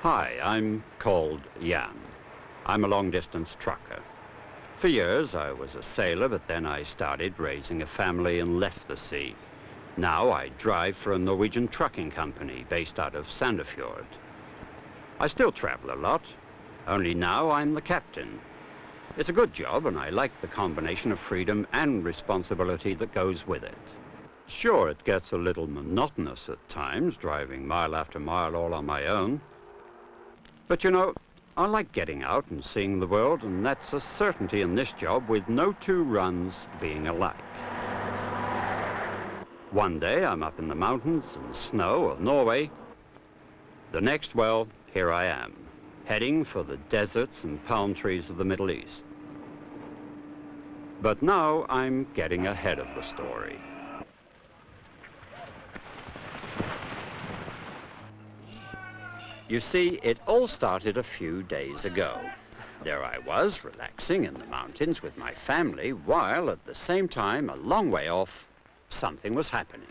Hi, I'm called Jan. I'm a long-distance trucker. For years I was a sailor, but then I started raising a family and left the sea. Now I drive for a Norwegian trucking company based out of Sandefjord. I still travel a lot, only now I'm the captain. It's a good job, and I like the combination of freedom and responsibility that goes with it. Sure, it gets a little monotonous at times, driving mile after mile all on my own. But you know, I like getting out and seeing the world, and that's a certainty in this job, with no two runs being alike. One day I'm up in the mountains and snow of Norway. The next, well, here I am, heading for the deserts and palm trees of the Middle East. But now I'm getting ahead of the story. You see, it all started a few days ago. There I was, relaxing in the mountains with my family, while at the same time, a long way off, something was happening.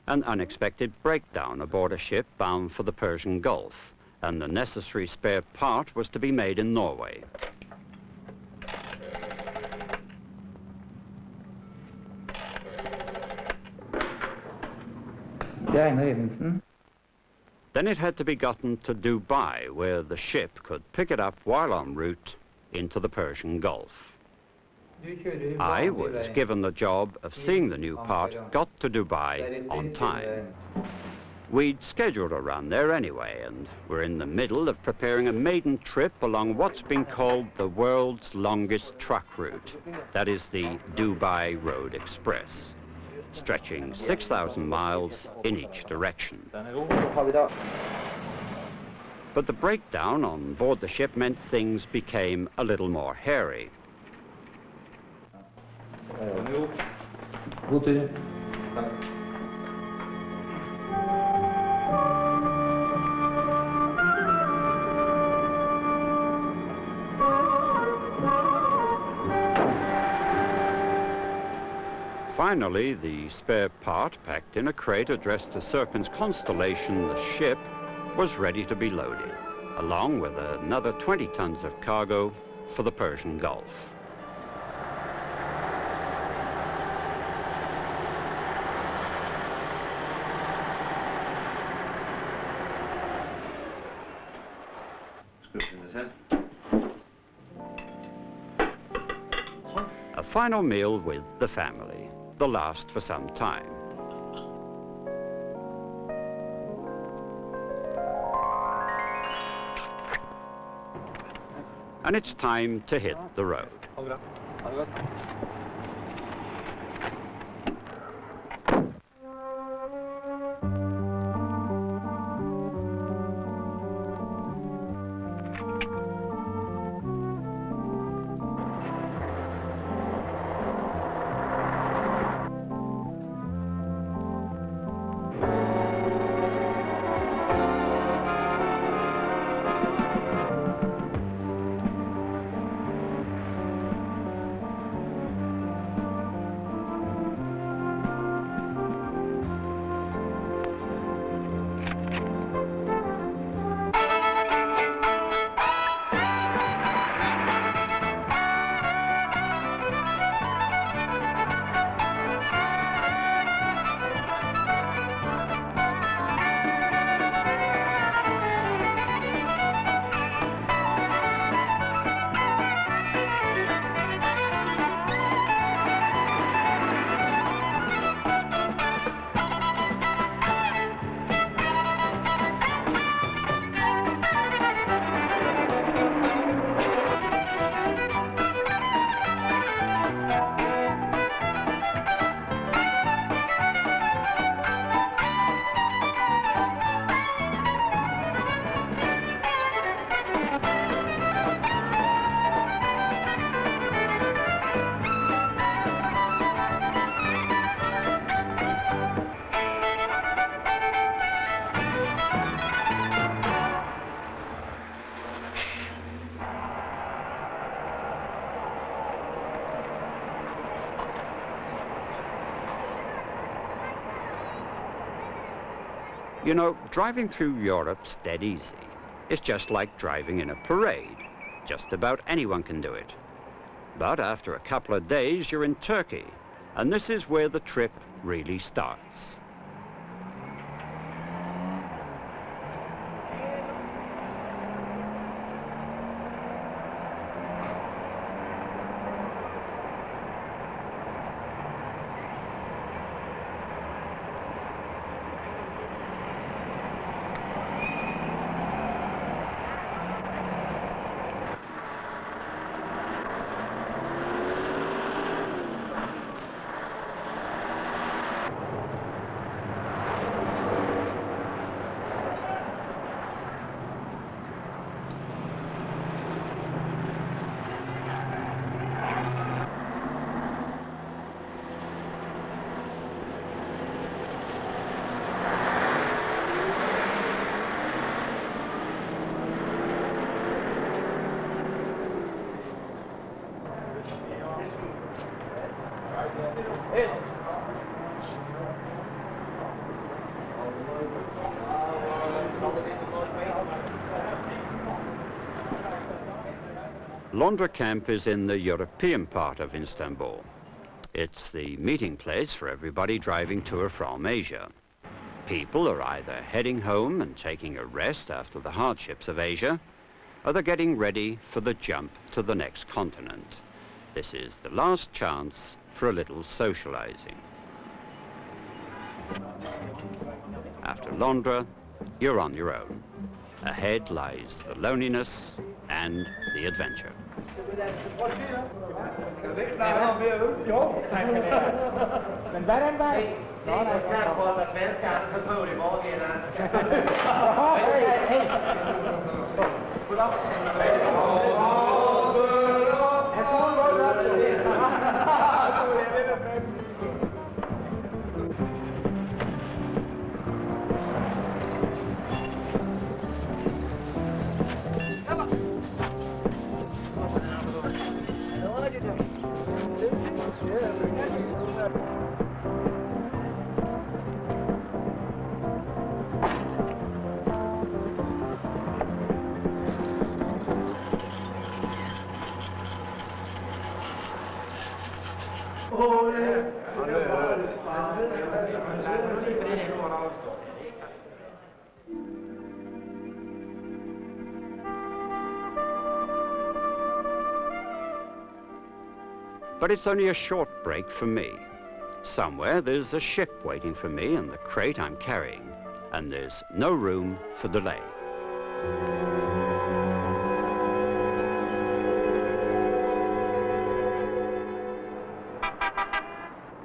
An unexpected breakdown aboard a ship bound for the Persian Gulf, and the necessary spare part was to be made in Norway. Then it had to be gotten to Dubai, where the ship could pick it up while en route into the Persian Gulf. I was given the job of seeing the new part got to Dubai on time. We'd scheduled a run there anyway, and we're in the middle of preparing a maiden trip along what's been called the world's longest truck route. That is the Dubai Road Express, stretching 6,000 miles in each direction. But the breakdown on board the ship meant things became a little more hairy. Finally, the spare part, packed in a crate addressed to Serpent's constellation, the ship, was ready to be loaded, along with another 20 tons of cargo for the Persian Gulf. A final meal with the family, the last for some time. And it's time to hit the road. You know, driving through Europe's dead easy. It's just like driving in a parade. Just about anyone can do it. But after a couple of days, you're in Turkey, and this is where the trip really starts. Londra camp is in the European part of Istanbul. It's the meeting place for everybody driving to or from Asia. People are either heading home and taking a rest after the hardships of Asia, or they're getting ready for the jump to the next continent. This is the last chance for a little socializing. After Londra, you're on your own. Ahead lies the loneliness and the adventure. But it's only a short break for me. Somewhere there's a ship waiting for me and the crate I'm carrying, and there's no room for delay.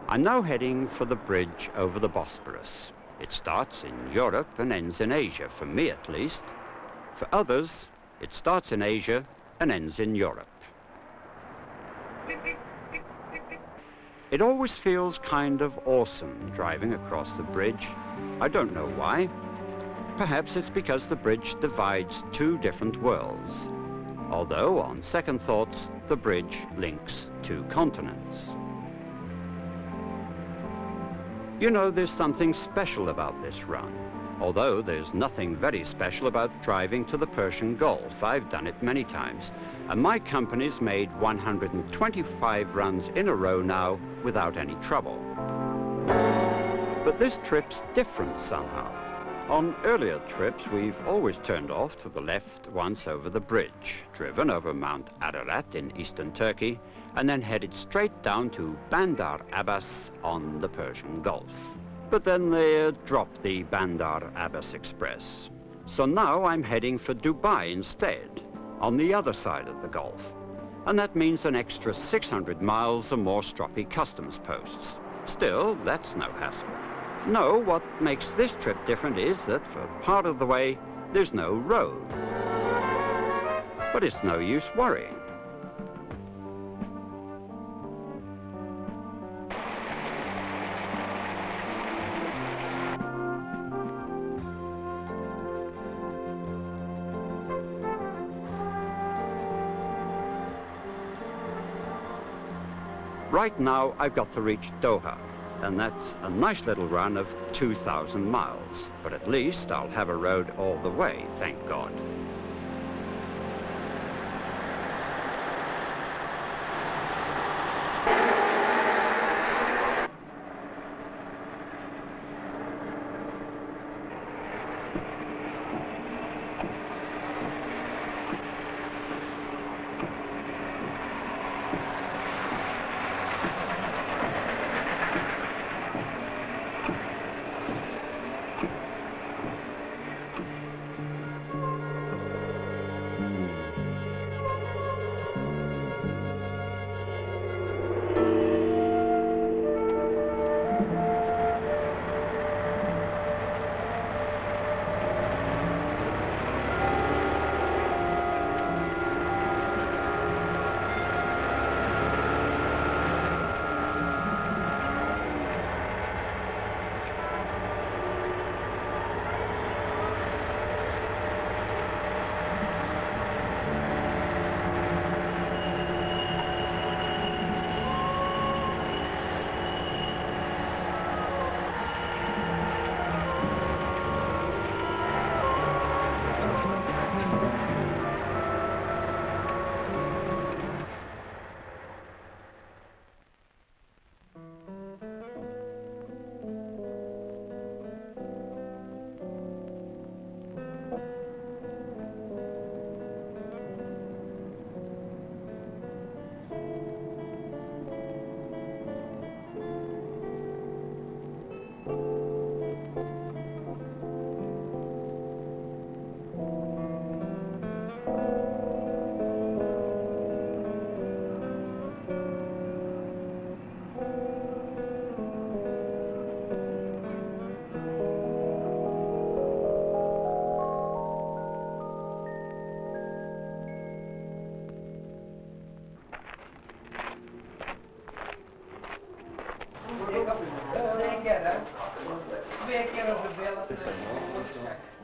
I'm now heading for the bridge over the Bosporus. It starts in Europe and ends in Asia, for me at least. For others, it starts in Asia and ends in Europe. It always feels kind of awesome driving across the bridge. I don't know why. Perhaps it's because the bridge divides two different worlds. Although, on second thoughts, the bridge links two continents. You know, there's something special about this run. Although there's nothing very special about driving to the Persian Gulf. I've done it many times. And my company's made 125 runs in a row now without any trouble. But this trip's different somehow. On earlier trips, we've always turned off to the left once over the bridge, driven over Mount Ararat in eastern Turkey, and then headed straight down to Bandar Abbas on the Persian Gulf. But then they dropped the Bandar Abbas Express. So now I'm heading for Dubai instead, on the other side of the Gulf. And that means an extra 600 miles or more stroppy customs posts. Still, that's no hassle. No, what makes this trip different is that for part of the way, there's no road. But it's no use worrying. Right now, I've got to reach Doha, and that's a nice little run of 2,000 miles. But at least I'll have a road all the way, thank God.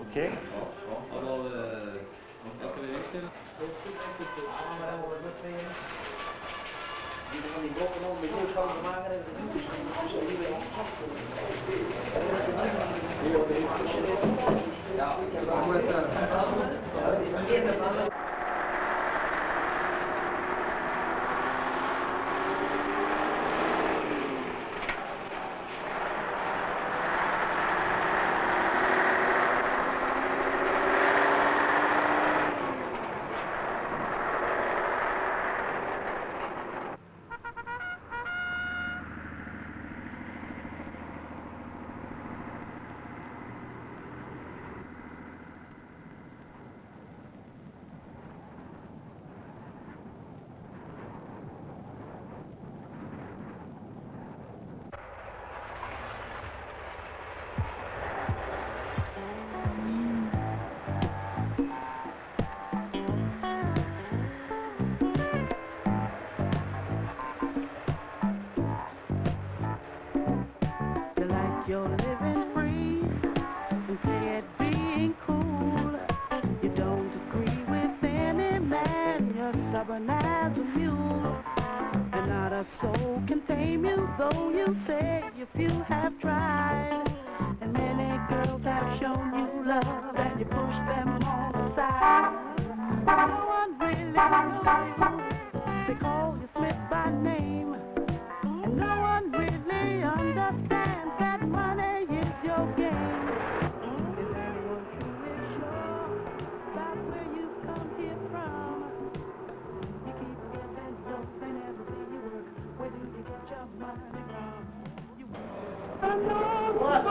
Okej. You're living free, okay at being cool. You don't agree with any man, you're stubborn as a mule. And not a soul can tame you, though you say if you have tried. And many girls have shown you love, and you push them on aside. No one really knows you, they call you Smith by name. And no one really understands that money is your game. Is anyone truly sure about where you come here from? You keep guessing, look, they never see you work. Where do you get your money from? You work.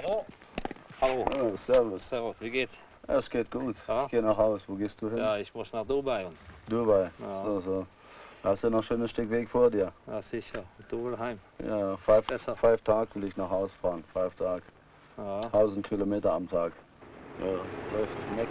Hallo. Hallo. Oh, servus. Servus, wie geht's? Ja, es geht gut. Ja? Ich gehe nach Hause. Wo gehst du hin? Ja, ich muss nach Dubai. Und, Dubai. Ja. So, so. Da hast du noch ein schönes Stück Weg vor dir. ja, sicher. Und du wohl heim. Ja, Besser. 5 Tage will ich nach Hause fahren. 5 Tage. Ja. 1000 Kilometer am Tag. Ja, läuft weg.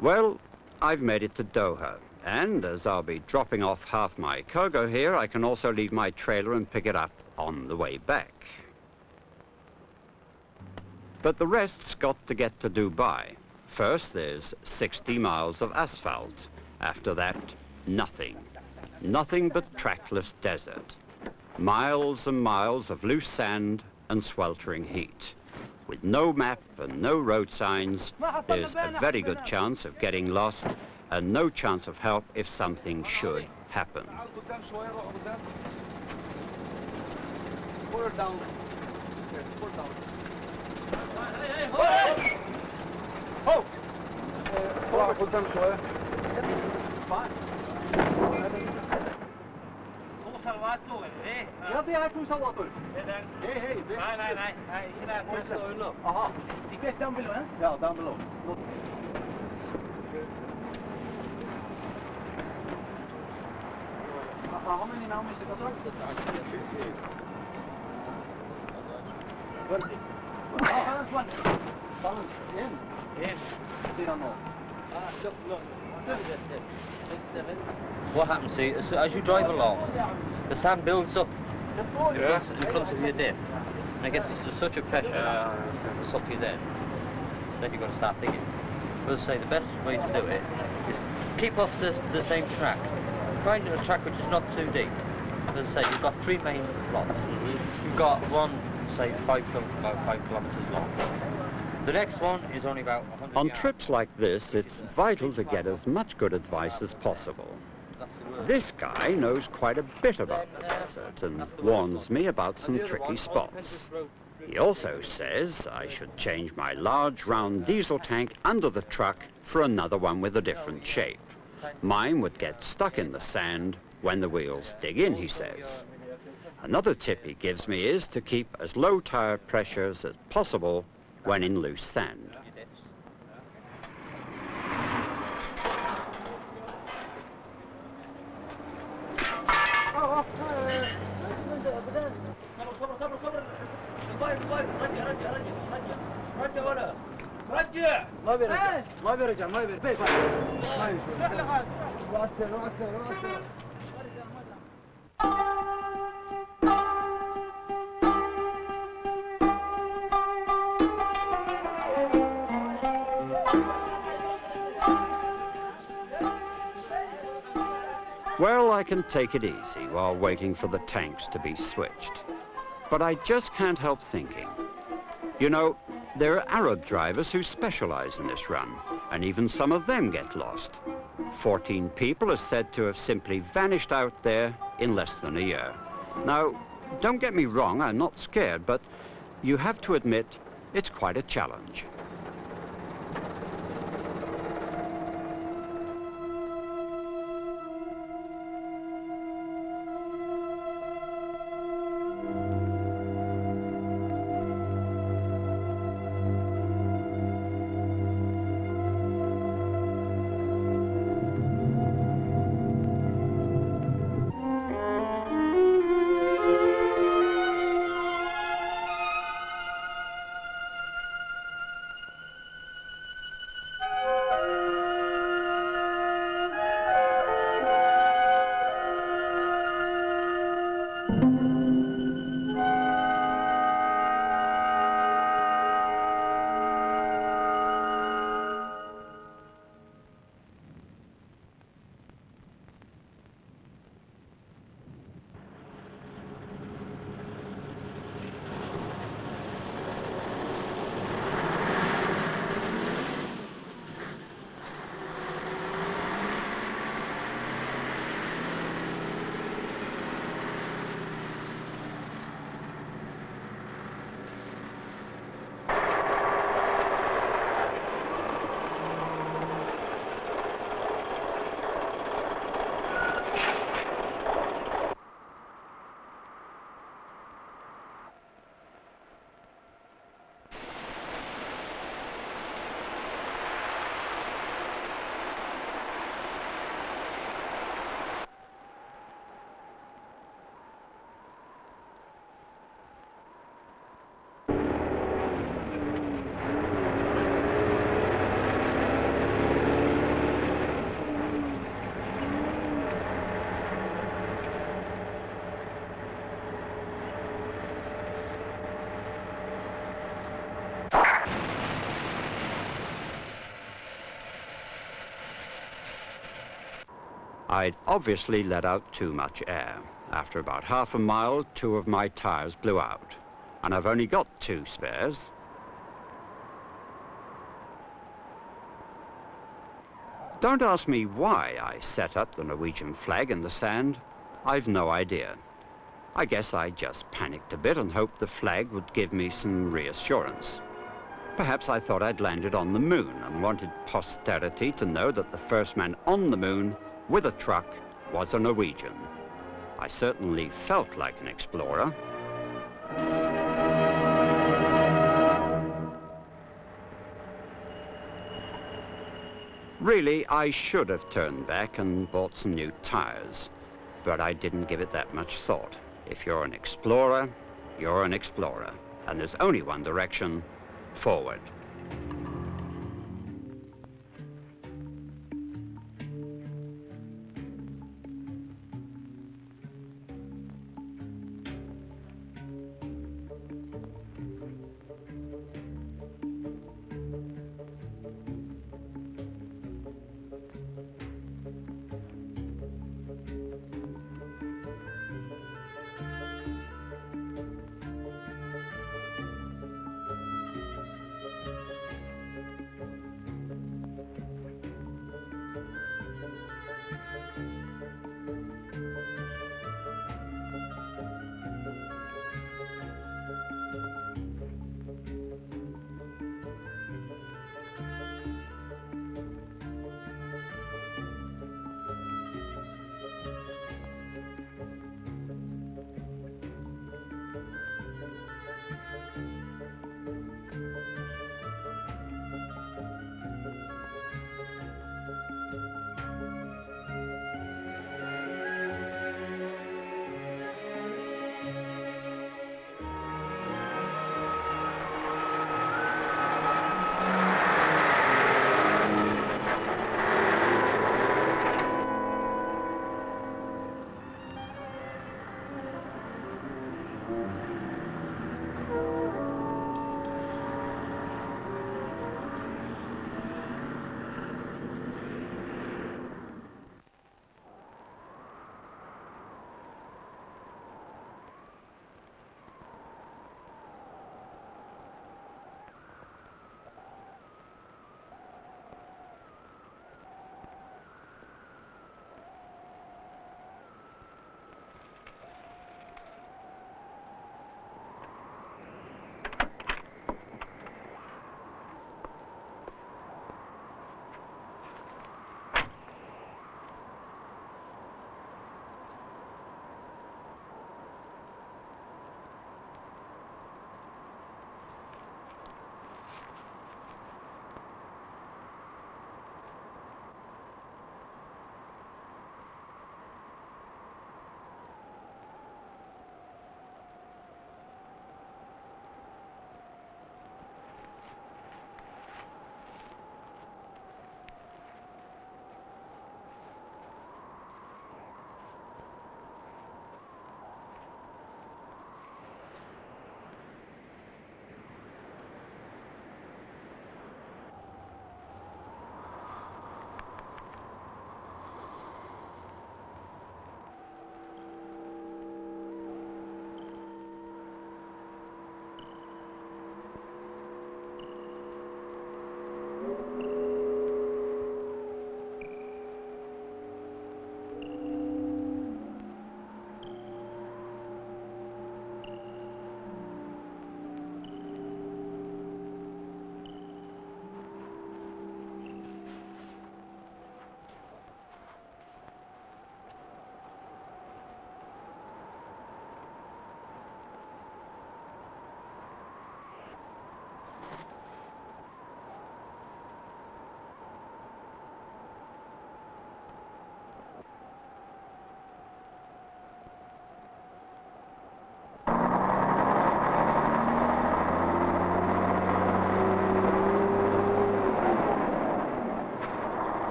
Well, I've made it to Doha, and as I'll be dropping off half my cargo here, I can also leave my trailer and pick it up on the way back. But the rest's got to get to Dubai. First, there's 60 miles of asphalt. After that, nothing. Nothing but trackless desert. Miles and miles of loose sand and sweltering heat. With no map and no road signs, there's a very good chance of getting lost and no chance of help if something should happen. Ja, det är salvator. Hej, hej. Nej, ikke der, hvor jeg står under. Aha. Ikke down below, eh? Ja, down below. How many now, Mr. Közel? 20. Balance one. Balance in. Sedan noll. What happens is, as you drive along, the sand builds up in front of your diff, and it gets to such a pressure to suck you then you've got to start digging. But as I say, the best way to do it is keep off the same track. Find a track which is not too deep. As I say, you've got 3 main plots. You've got one, say, about 5 kilometres long. The next one is only about 100 On yards. trips like this, it's vital to get as much good advice as possible. This guy knows quite a bit about the desert and warns me about some tricky spots. He also says I should change my large round diesel tank under the truck for another one with a different shape. Mine would get stuck in the sand when the wheels dig in, he says. Another tip he gives me is to keep as low tire pressures as possible when in loose sand. ما بيرجع بيت ما يشوف راسه Well, I can take it easy while waiting for the tanks to be switched. But I just can't help thinking. You know, there are Arab drivers who specialize in this run, and even some of them get lost. 14 people are said to have simply vanished out there in less than a year. Now, don't get me wrong, I'm not scared, but you have to admit it's quite a challenge. I'd obviously let out too much air. After about half a mile, 2 of my tires blew out, and I've only got 2 spares. Don't ask me why I set up the Norwegian flag in the sand. I've no idea. I guess I just panicked a bit and hoped the flag would give me some reassurance. Perhaps I thought I'd landed on the moon and wanted posterity to know that the first man on the moon with a truck was a Norwegian. I certainly felt like an explorer. Really, I should have turned back and bought some new tires, but I didn't give it that much thought. If you're an explorer, you're an explorer, and there's only one direction, forward.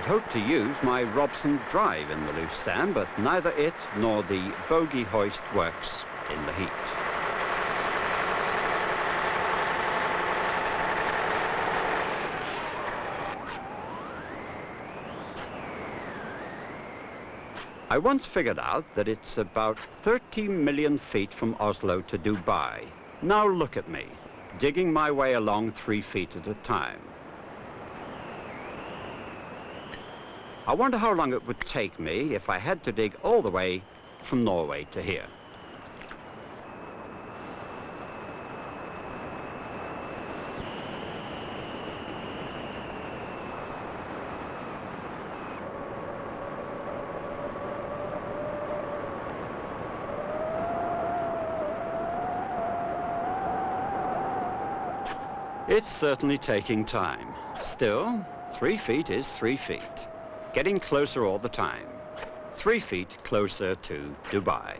hoped to use my Robson drive in the loose sand, but neither it nor the bogey hoist works in the heat. I once figured out that it's about 30 million feet from Oslo to Dubai. Now look at me, digging my way along 3 feet at a time. I wonder how long it would take me if I had to dig all the way from Norway to here. It's certainly taking time. Still, 3 feet is 3 feet. Getting closer all the time. 3 feet closer to Dubai.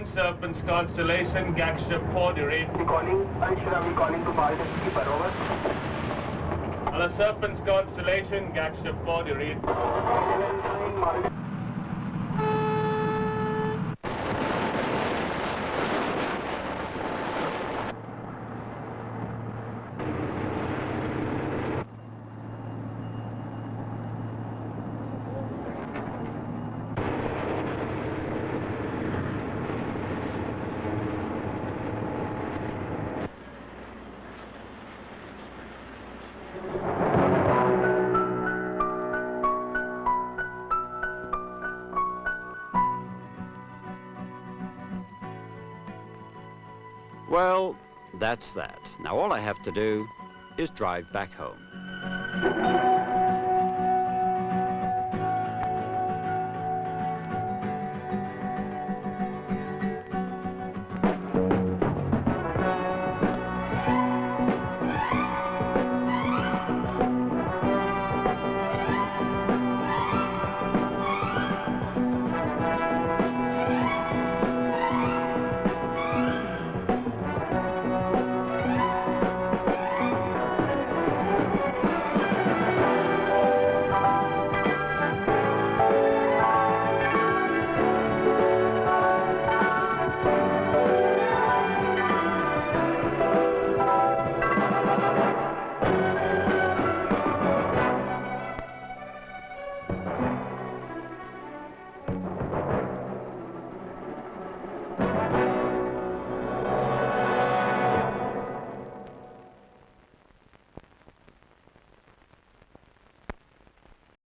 Serpent's constellation, Gagship 48. Calling to pilot skipper, over. Hello, Serpent's constellation, Gagship 48. Well, that's that. Now all I have to do is drive back home.